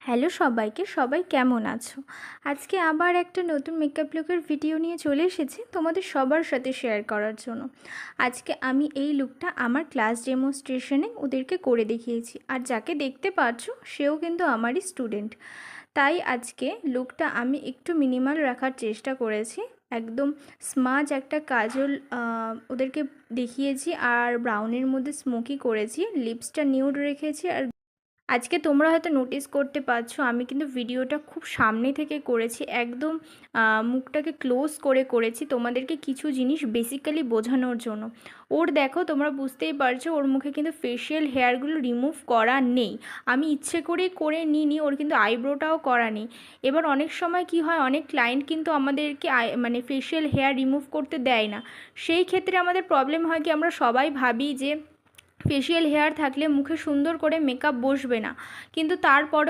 Hello সবাইকে, সবাই কেমন আছো? আজকে আবার একটা নতুন মেকআপ লুকের ভিডিও নিয়ে চলে এসেছি তোমাদের সবার সাথে শেয়ার করার জন্য। আজকে আমি এই লুকটা আমার ক্লাস ডেমনস্ট্রেশনে ওদেরকে করে দেখিয়েছি, আর যাকে দেখতে পাচ্ছ সেও কিন্তু আমারই স্টুডেন্ট। তাই আজকে লুকটা আমি একটু মিনিমাল রাখার চেষ্টা করেছি। একদম স্মাজ একটা কাজল ওদেরকে দেখিয়েছি, আর ব্রাউনের মধ্যে স্মোকি করেছি, লিপসটা নিউড রেখেছি। আর আজকে তোমরা হয়তো নোটিস করতে পারছো আমি কিন্তু ভিডিওটা খুব সামনে থেকে করেছি, একদম মুখটাকে ক্লোজ করে করেছি তোমাদেরকে কিছু জিনিস বেসিক্যালি বোঝানোর জন্য। ওর দেখো, তোমরা বুঝতেই পারছো ওর মুখে কিন্তু ফেশিয়াল হেয়ারগুলো রিমুভ করা নেই। আমি ইচ্ছে করেই করে নিইনি, ওর কিন্তু আইব্রোটাও করা নেই। এবার অনেক সময় কি হয়, অনেক ক্লায়েন্ট কিন্তু আমাদেরকে মানে ফেশিয়াল হেয়ার রিমুভ করতে দেয় না। সেই ক্ষেত্রে আমাদের প্রবলেম হয় কি, আমরা সবাই ভাবি যে ফেশিয়াল হেয়ার থাকলে মুখে সুন্দর করে মেকআপ বসবে না, কিন্তু তারপরেও